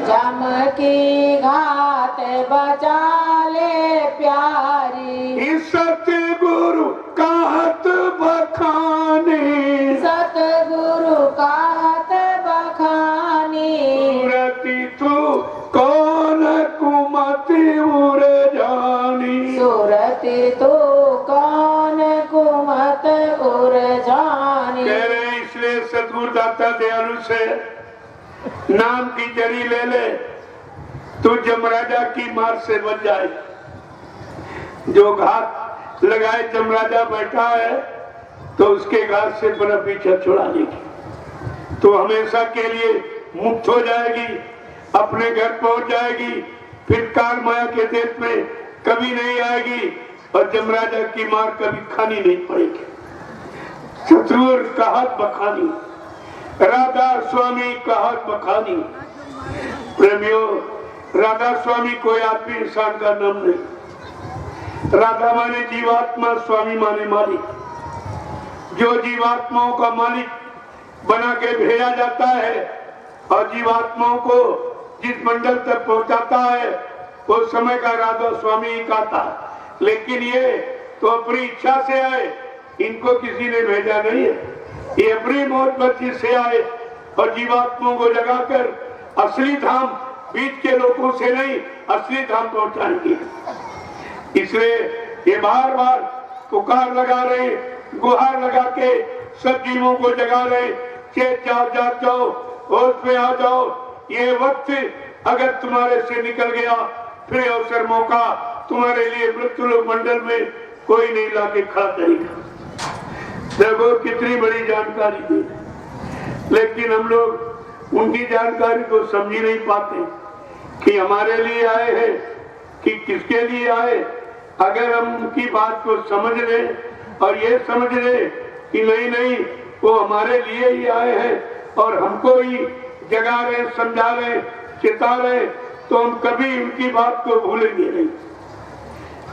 जम की घात बचा ले प्यारी। सतगुरु कहत बखाने, सतगुरु कहत बखानी। सूरति तू कौन कुमति उर जानी, सूरति तू कौन कुमत उर जानी। कह रहे इसलिए सतगुरु दाता दयालु से नाम की जड़ी ले ले, तू जमराजा की मार से बच जाए। जो घात लगाए जमराजा बैठा है तो उसके घात से बड़ा पीछा छुड़ा लेगी, तो हमेशा के लिए मुक्त हो जाएगी, अपने घर पहुंच जाएगी, फिर काल माया के देश में कभी नहीं आएगी और जमराजा की मार कभी खानी नहीं पड़ेगी। सतगुरु कहत बखानी, राधा स्वामी कहत बखानी। प्रेमियों, राधा स्वामी कोई आदमी इंसान का नाम नहीं। राधा माने जीवात्मा, स्वामी माने मालिक। जो जीवात्माओं का मालिक बना के भेजा जाता है और जीवात्माओं को जिस मंडल तक पहुंचाता है उस समय का राधा स्वामी ही कहता। लेकिन ये तो अपनी इच्छा से आए, इनको किसी ने भेजा नहीं है। ये अपनी मौत मर्जी से आए और जीवात्माओं को जगाकर असली धाम बीच के लोगों से नहीं, असली धाम पहुंचाएंगे। इसलिए ये बार बार पुकार लगा रहे, गुहार लगा के सब जीवों को जगा रहे, चेत जाओ, जाग जाओ, होश में आ जाओ। ये वक्त अगर तुम्हारे से निकल गया, फिर अवसर मौका तुम्हारे लिए मृत्यु लोक मंडल में कोई नहीं लाके खड़ा करेगा। देखो कितनी बड़ी जानकारी दी, लेकिन हम लोग उनकी जानकारी को समझ ही नहीं पाते कि हमारे लिए आए हैं कि किसके लिए आए। अगर हम उनकी बात को समझ लें और ये समझ लें कि नहीं नहीं वो हमारे लिए ही आए हैं और हमको ही जगा रहे, समझा रहे, चिता रहे, तो हम कभी उनकी बात को भूलेंगे नहीं।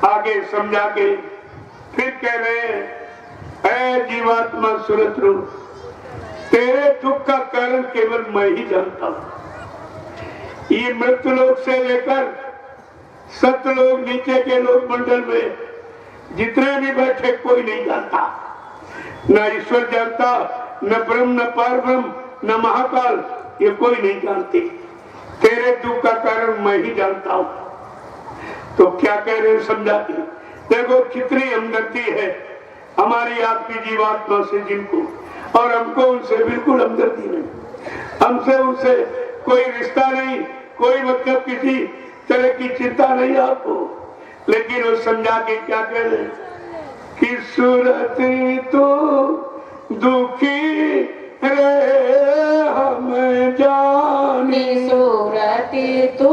आगे समझा के फिर कह रहे हैं, ऐ जीवात्मा सुरत रूप, तेरे दुख का कारण केवल मैं ही जानता हूं। ये मृत्यु लोक से लेकर सतलोक नीचे के लोक मंडल में जितने भी बैठे कोई नहीं जानता, न ईश्वर जानता, न ब्रह्म, न पार ब्रह्म, न महाकाल, ये कोई नहीं जानते। तेरे दुख का कारण मैं ही जानता हूं। तो क्या कह रहे हैं समझा के देखो कितनी हमदर्दी है हमारी आपकी जीवात्मा से जिनको, और हमको उनसे बिल्कुल हमदर्दी नहीं, हमसे उनसे कोई रिश्ता नहीं, कोई मतलब किसी तरह की चिंता नहीं आपको। लेकिन वो समझा के क्या कह रहे कि सूरत तो दुखी रे हम जानी, सूरत तू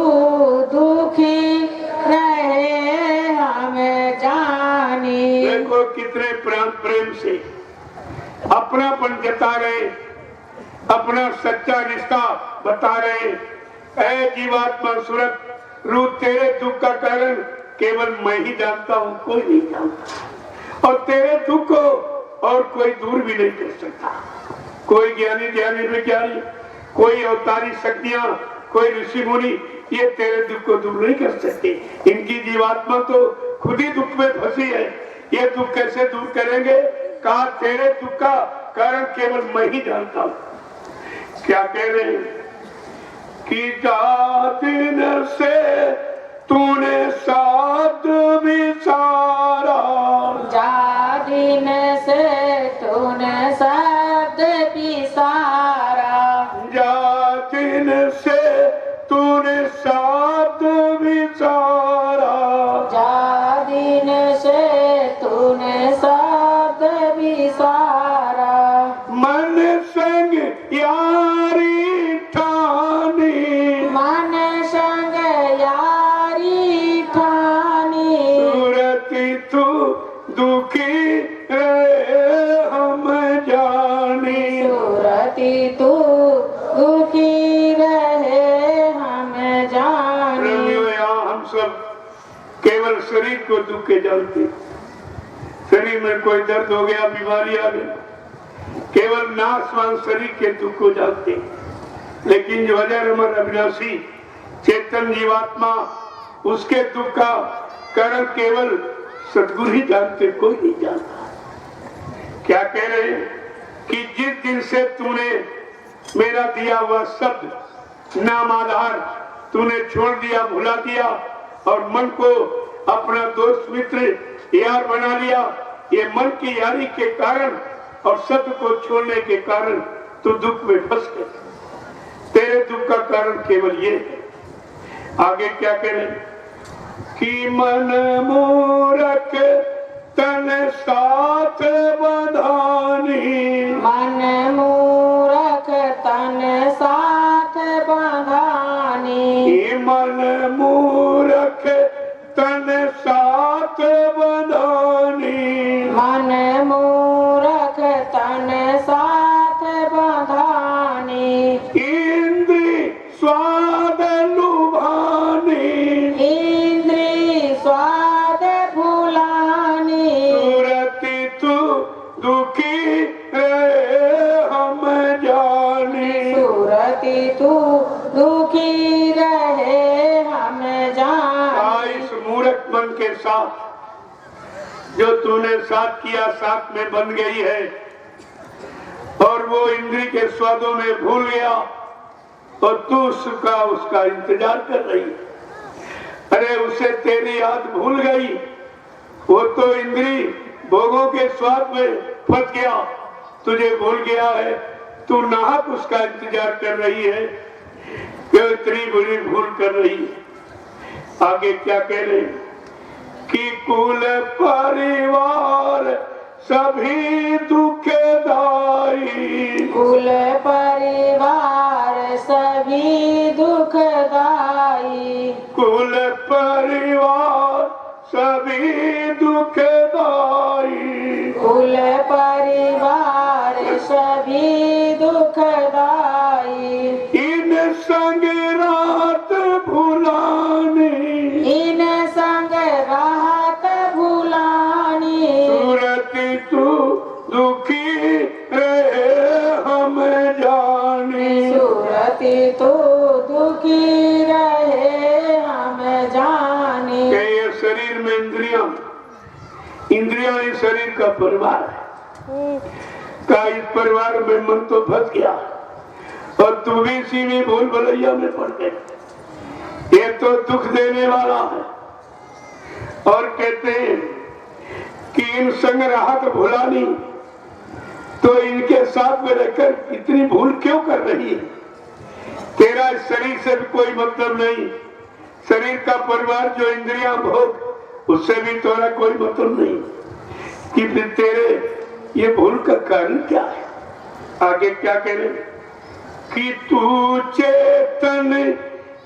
दुखी रहे हम जानी। देखो कितने प्रेम से अपनापन जता रहे, अपना सच्चा रिश्ता बता रहे। ऐ जीवात्मा सूरत रूप, तेरे दुख का कारण केवल मैं ही जानता हूं, कोई नहीं जानता, और तेरे दुख को और कोई दूर भी नहीं कर सकता। कोई ज्ञानी ज्ञानी विज्ञानी, कोई अवतारी शक्तियां, कोई ऋषि मुनि ये तेरे दुख को दूर नहीं कर सकते। इनकी जीवात्मा तो खुद ही दुख में फंसी है, ये दुख कैसे दूर करेंगे? कहा तेरे दुख का कारण केवल मैं ही जानता हूं। क्या कह रहे हैं कि दिन से तूने साथ विचारा, जा दिन से तूने शब्द विसारा, जा दिन से तूने शब्द विचारा, जा दिन से तूने शब्द विसारा। मन संग यारी ठानी, मन संग यारी ठानी, सूरत तू दुखी रे हम जानी, सूरत तू दुखी रहे हम जानी। हम सब केवल शरीर को दुख के जानते, शरीर में कोई दर्द हो गया, बीमारी आ गई, केवल नाशवान शरीर के दुख को जानते। लेकिन जो अजर अमर अविनाशी चेतन जीवात्मा उसके दुख का कारण केवल सतगुरु ही जानते, कोई नहीं जानता। क्या कह रहे हैं कि जिस दिन से तूने मेरा दिया हुआ शब्द नाम आधार तूने छोड़ दिया, भुला दिया और मन को अपना दोस्त मित्र यार बना लिया, ये मन की यारी के कारण और शब्द को छोड़ने के कारण तू दुख में फंस गया। तेरे दुख का कारण केवल ये है। आगे क्या करें कि मन मूरख तन साथ बंधानी, मन मूरख तन साथ बंधानी, मन मूरख तन साथ बंधानी, मन मूरख तन साथ बंधानी, इंद्री स्वाद लुभानी, इंद्री स्वाद भुलानी, सुरति तू दुखी रहे हम जानी, सुरति तू दुखी रहे हम जानी। इस मूर्ख मन के साथ जो तूने साथ किया साथ में बन गई है और वो इंद्री के स्वादों में भूल गया और तू उसका इंतजार कर रही है। अरे उसे तेरी याद भूल गई, वो तो इंद्री भोगों के स्वाद में फंस गया, तुझे भूल गया है। तू नाहक उसका इंतजार कर रही है, क्यों इतनी बुरी भूल कर रही है। आगे क्या कह रहे कि कुल परिवार सभी दुखदाई, कुल परिवार सभी दुखदाई, कुल परिवार सभी दुखदाई, कुल परिवार सभी दुखदाई, इन संग रात भुलानी, इन संग राहत भुलानी, सुरति तू दुखी रहे हम जानी, सुरति तो दुखी रहे हम जाने। कि ये शरीर में इंद्रियां इस शरीर का परिवार है, का इस परिवार में मन तो फंस गया और तू भी इसी में भूल भलैया में पड़ गई। ये तो दुख देने वाला है। और कहते हैं कि इन संग राहत भुलानी, तो इनके साथ में रहकर इतनी भूल क्यों कर रही है। तेरा इस शरीर से भी कोई मतलब नहीं, शरीर का परिवार जो इंद्रियां भोग उससे भी तोरा कोई मतलब नहीं कि फिर तेरे ये भूल का कारण क्या है। आगे क्या करें कि तू चेतन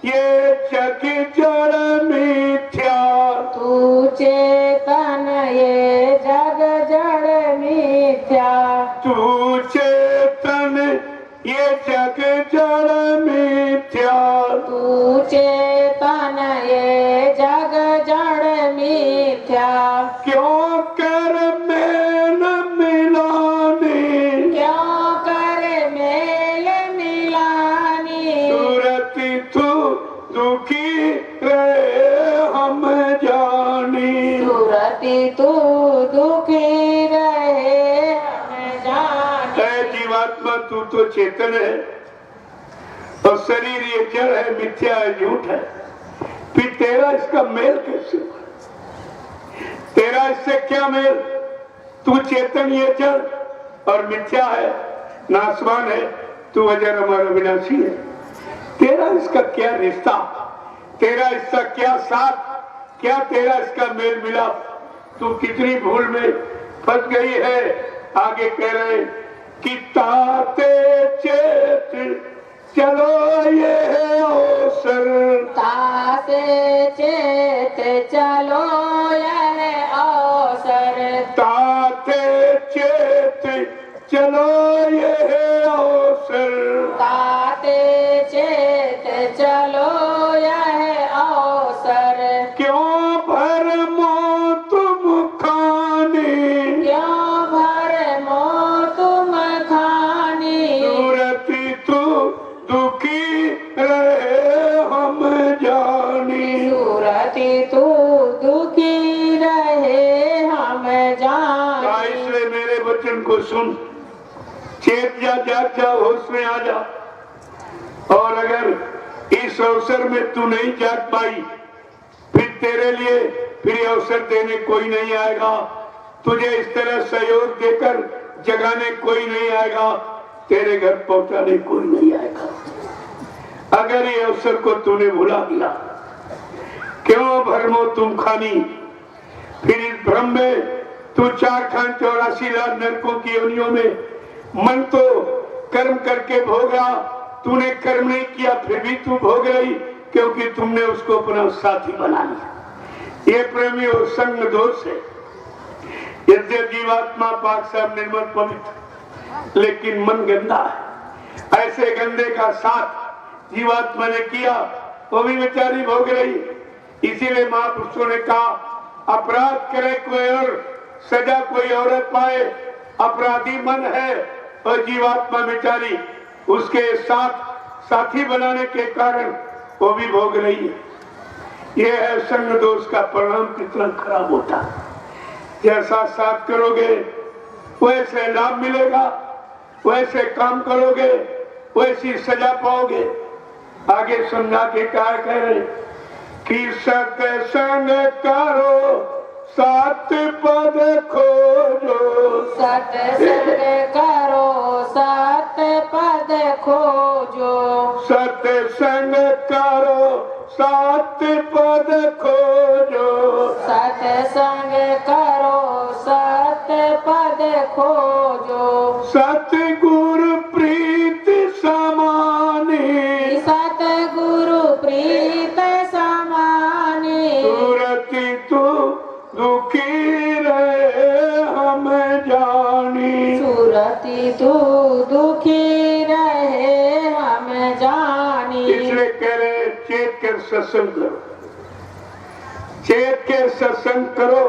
ये जग जड़ मिथ्या, तू चेतन ये जग जड़ मिथ्या, तू चेतन ये जग जड़ मिथ्या, तू चेतन ये जग जड़ मिथ्या, क्यों कर मेल मिलानी, क्यों कर मेल मिलानी, सुरति तू दुखी रहे हम जानी, सुरति तू दुखी रहे हम जाने। ऐ जीवात्मा तू तो चेतन है और शरीर ये जड़ है, मिथ्या है, झूठ है। फिर तेरा इसका मेल कैसे हुआ? तेरा इससे क्या मेल? तू चेतन ये जड़ और मिथ्या है, नाशवान है, तू अजर अमर अविनाशी है। तेरा इसका क्या रिश्ता, तेरा इसका क्या साथ, क्या तेरा इसका मेल मिला? तू कितनी भूल में फंस गई है। आगे कह रहे कि ताते चेत चलो ये है अवसर, ताते चेत चलो यह अवसर, ताते चेत चलो ये है अवसर, ताते चेत चलो यह अवसर, क्यों भरमो तुम खानी, क्यों भरमो तुम खानी, सुरति तू दुखी रहे हम सूरति तू दुखी रहे हम जाने। इसलिए मेरे वचन को सुन, चेत जा, जाग जा, होश में आ जा। और अगर इस अवसर में तू नहीं जाग पाई, फिर तेरे लिए फिर अवसर देने कोई नहीं आएगा, तुझे इस तरह सहयोग देकर जगाने कोई नहीं आएगा, तेरे घर पहुंचाने कोई नहीं आएगा। अगर ये अवसर को तूने भुला दिया, क्यों भरमो तुम खानी, फिर इस भ्रम में तू 4 खान 84 लाख नरकों की योनियों में मन तो कर्म करके भोगा, तूने कर्म नहीं किया फिर भी तू भोग रही, क्योंकि तुमने उसको अपना साथी बना लिया। ये प्रेमी और संग दोष है। यद्यप जीवात्मा पाक साहब निर्मल पवित्र, लेकिन मन गंदा है। ऐसे गंदे का साथ जीवात्मा ने किया, वो भी बेचारी भोग रही। इसीलिए महापुरुषों ने कहा, अपराध करे कोई और सजा कोई औरत पाए, अपराधी मन है और जीवात्मा बेचारी उसके साथ साथी बनाने के कारण वो भी भोग रही है। यह है संग दोष का परिणाम कितना खराब होता है। जैसा साथ करोगे वैसे लाभ मिलेगा, वैसे काम करोगे वैसी सजा पाओगे। आगे समझा के क्या कह रहे कि सत्संग करो सात पद खोजो, सत्संग करो सात पद खोजो, सत्संग करो सात पद खोजो, सत्संग करो सात पद खोजो, सतगुरु प्रीत समानी, सतगुरु प्रीत समानी, सूरति तू दुखी रहे हम जानी, सूरति तू दुखी रहे हम जानी। इसलिए कह रहे चेत कर सत्संग करो, चेत के सत्संग करो,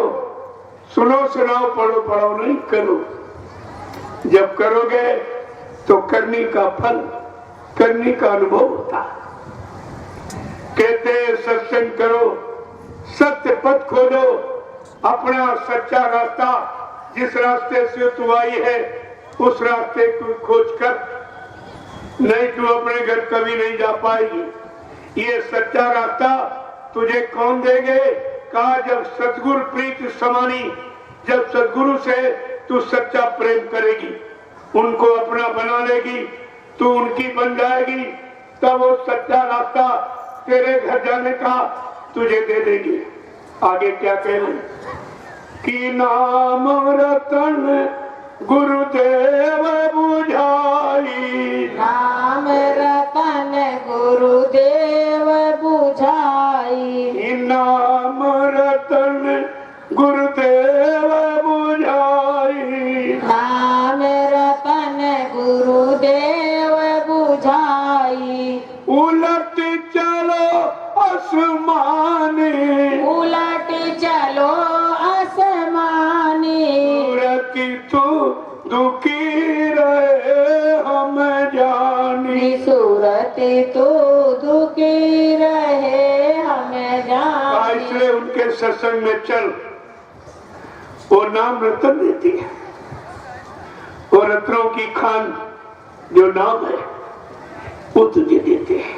सुनो सुनाओ पढ़ो पढ़ो नहीं करो। जब करोगे तो करने का फल, करने का अनुभव होता है। कहते हैं सत्संग करो, सत्य पथ खोजो, अपना सच्चा रास्ता, जिस रास्ते से तू आई है उस रास्ते को खोज कर, नहीं तू अपने घर कभी नहीं जा पाएगी। ये सच्चा रास्ता तुझे कौन देंगे? कहा जब सतगुरु प्रीत समानी, जब सतगुरु से तू सच्चा प्रेम करेगी, उनको अपना बना लेगी, तू उनकी बन जाएगी, तब वो सच्चा रास्ता तेरे घर जाने का तुझे दे देगी। आगे क्या कह रहे कि नाम रतन गुरुदेव बुझाई, नाम रतन गुरुदेव बुझाई, नाम रतन गुरुदेव बुझाई, नाम रतन गुरुदेव बुझाई, उलट चलो आसमानी, उलट चलो आसमानी, सूरति तू दुखी रहे हम जानी, सूरति तू दुखी रहे हम जानी। इसलिए उनके सत्संग में चल, वो नाम रतन देती है, वो रत्नों की खान जो नाम है वो तुझे देते हैं।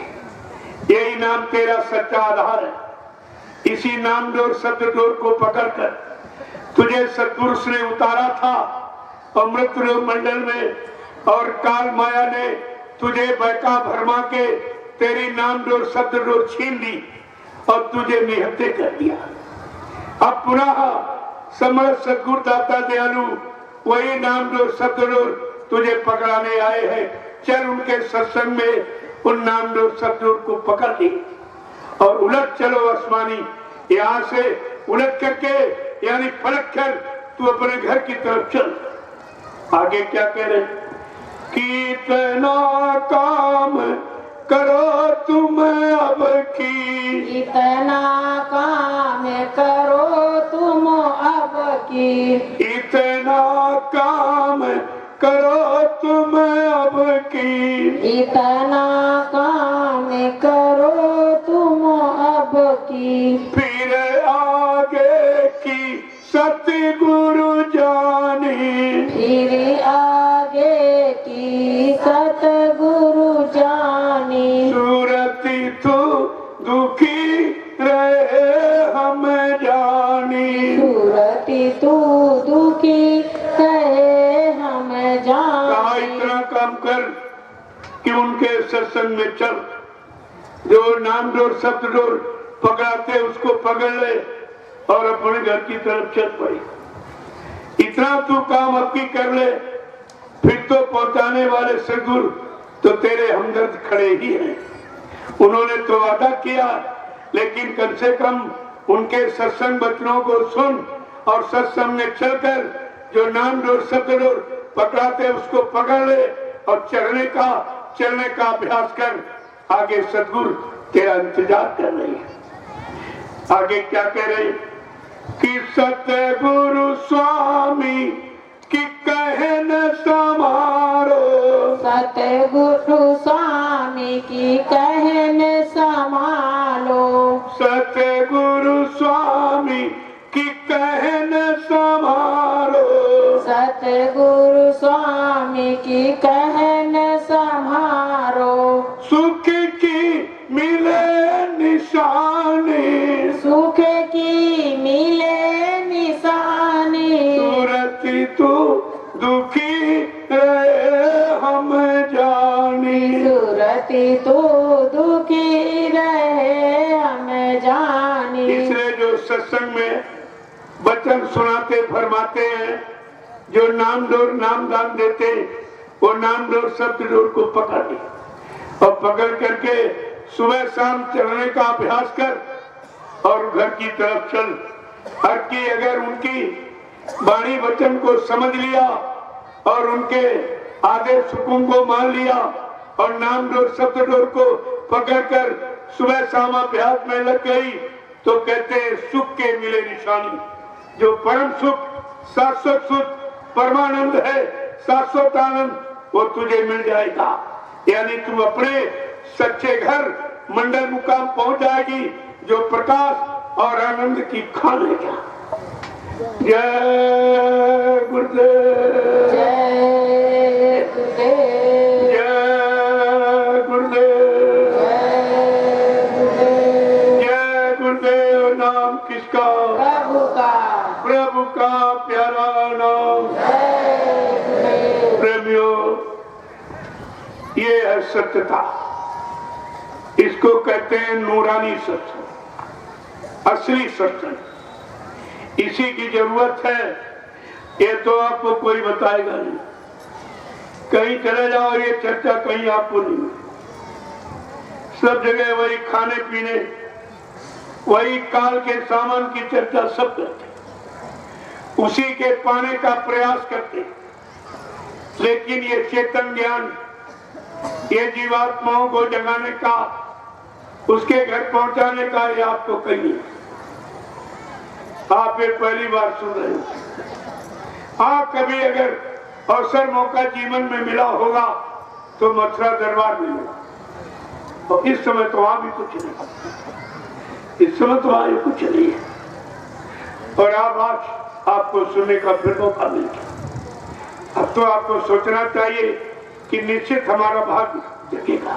यही नाम तेरा सच्चा आधार है। इसी नाम डोर शब्द डोर को पकड़कर तुझे सतपुरुष ने उतारा था अमृत मंडल में, और काल माया ने तुझे बहका भरमा के तेरी नाम डोर शब्द डोर छीन ली और तुझे निहत्ते कर दिया। अब पुनः समर्थ सद्गुरु दाता दयालु वही नाम डोर शब्द डोर तुझे पकड़ाने आए हैं। चल उनके सत्संग में उन नाम डोर शब्द डोर को पकड़ ली और उलट चलो आसमानी, यहाँ से उलट करके यानी पलट कर तू अपने घर की तरफ चल। आगे क्या कह रहे कितना काम करो तुम अब की, इतना काम करो तुम अब की, इतना काम करो तुम अब की, इतना काम करो तुम अब की, फिर तू दुखी रहे हम जानी। सुरति तू दुखी रहे हम कहा जानी। इतना काम कर कि उनके सत्संग में चल, जो नाम डोर शब्द डोर पकड़ाते उसको पकड़ ले और अपने घर की तरफ चल पड़ी। इतना तू काम अब की कर ले, फिर तो पहुंचाने वाले सदगुरु तो तेरे हमदर्द खड़े ही हैं। उन्होंने तो वादा किया, लेकिन कम से कम उनके सत्संग वचनों को सुन और सत्संग में चलकर जो नाम डोर शब्द डोर पकड़ाते उसको पकड़ ले और चलने का अभ्यास कर। आगे सदगुरु तेरा इंतजार कर रही है। आगे क्या कह रहे कि सतगुरु स्वामी की कहन समारो। सतगुरु स्वामी की कहन समालो। सतगुरु स्वामी की कहन समारो। सतगुरु स्वामी की कहन समारो। सुख की मिले निशानी। सुख की मिले निशानी। सुरति तू दुखी रहे हम जानी। सुरति तू दुखी रहे हम जानी। इसलिए जो सत्संग में वचन सुनाते फरमाते हैं, जो नाम डोर नाम दान देते, वो नाम डोर शब्द डोर को पकड़ ले और पकड़ करके सुबह शाम चलने का अभ्यास कर और घर की तरफ चल। हर की अगर उनकी वाणी वचन को समझ लिया और उनके आदेश हुकुम को मान लिया और नाम डोर शब्द डोर को पकड़कर सुबह शाम अभ्यास में लग गई, तो कहते हैं सुख के मिले निशानी। जो परम सुख, शाश्वत सुख, परमानंद है, शाश्वत आनंद, वो तुझे मिल जाएगा। यानी तू अपने सच्चे घर मंडल मुकाम पहुंच जाएगी, जो प्रकाश और आनंद की खान है। क्या जय गुरुदेव। जय गुरुदेव। जय गुरुदेव। जय गुरुदेव। नाम किसका? प्रभु का। प्रभु का प्यारा नाम। प्रेमियों, ये है सत्यता। इसको कहते हैं नूरानी सत्संग, असली सत्संग। इसी की जरूरत है। ये तो आपको कोई बताएगा नहीं। कहीं चले जाओ, ये चर्चा कहीं आपको नहीं मिलेगी। सब जगह वही खाने पीने, वही काल के सामान की चर्चा सब करते, उसी के पाने का प्रयास करते। लेकिन ये चेतन ज्ञान, ये जीवात्माओं को जगाने का, उसके घर पहुंचाने का, ये आपको कहीं आप ये पहली बार सुन रहे हो। हाँ, कभी अगर अवसर मौका जीवन में मिला होगा तो मथुरा दरबार में मिला, और इस समय तो वहां भी कुछ नहीं। इस समय तो वहां कुछ नहीं है। और आज आपको सुनने का फिर मौका मिल गया। अब तो आपको सोचना चाहिए कि निश्चित हमारा भाग्य जगेगा,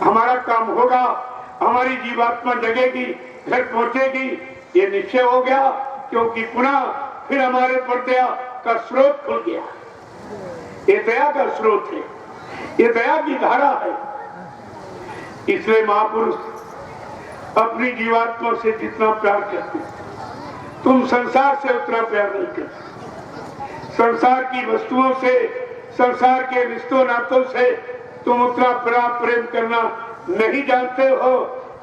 हमारा काम होगा, हमारी जीवात्मा जगेगी, घर पहुंचेगी, ये निश्चय हो गया। क्योंकि पुनः फिर हमारे पर दया का स्रोत खुल गया। ये दया का स्रोत है, ये दया की धारा है। इसलिए महापुरुष अपनी जीवात्मा से जितना प्यार करते, तुम संसार से उतना प्यार नहीं करते। संसार की वस्तुओं से, संसार के रिश्तों नातों से तुम उतना प्रेम करना नहीं जानते हो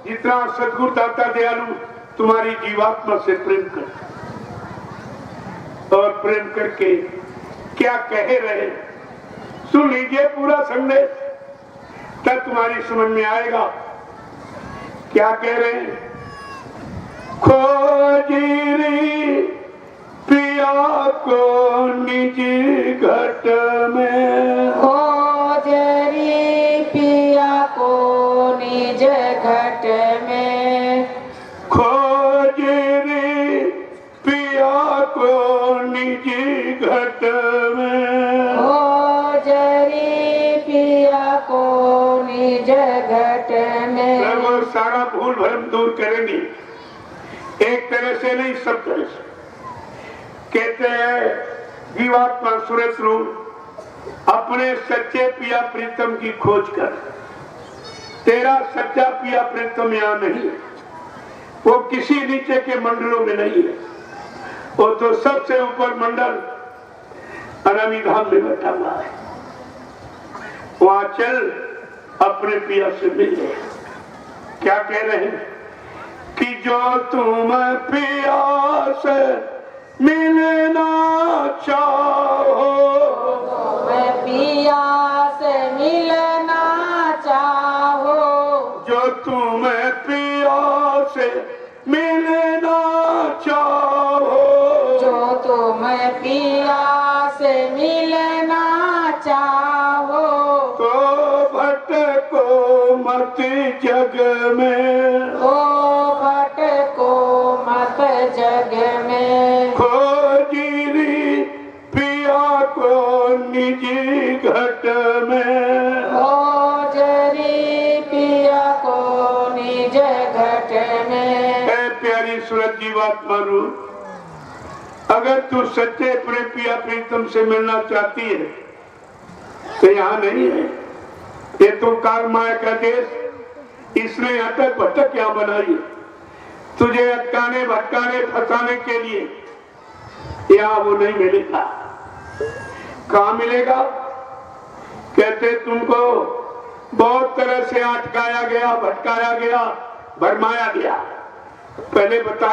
जितना सद्गुरु दाता दयालु तुम्हारी जीवात्मा से प्रेम करते। और प्रेम करके क्या कह रहे, सुन लीजिए पूरा संदेश, तब तुम्हारी समझ में आएगा क्या कह रहे हैं। खोजीरी पिया को निज घट में। खोजरी पिया को निज घट में। खोजरी पिया को निज घट में। खोजरी पिया को निज घट में। सारा भूल भ्रम दूर करेंगे। एक तरह से नहीं, सब तरह से। कहते हैं जीवात्मा सूरत रूप अपने सच्चे पिया प्रीतम की खोज कर। तेरा सच्चा पिया प्रीतम यहाँ नहीं है, वो किसी नीचे के मंडलों में नहीं है, वो तो सबसे ऊपर मंडल अनामी धाम में बैठा हुआ है। वहां चल, अपने पिया से मिल ले। क्या कह रहे हैं कि जो तुम पिया से मिलना चाहो, मैं पिया से मिलना चाहो, जो तुम पिया से मिलना चाहो, जो तुम पिया से मिलना चाहो, तो भटको मत जग में, ओ भटको मत जग में, खोजीरी पिया को निजी घट में, ओ जरी पिया को निज घट में। ऐ प्यारी सूरत जीवात्मा रूप, अगर तू सच्चे अपने पिया प्रीतम से मिलना चाहती है तो यहाँ नहीं है। ये तो कार माया का देश, इसने अटक भटक यहाँ बनाई है तुझे अटकाने भटकाने फंसाने के लिए। यहाँ वो नहीं मिलेगा। कहाँ मिलेगा? कहते तुमको बहुत तरह से अटकाया गया, भटकाया गया, भरमाया गया। पहले बताया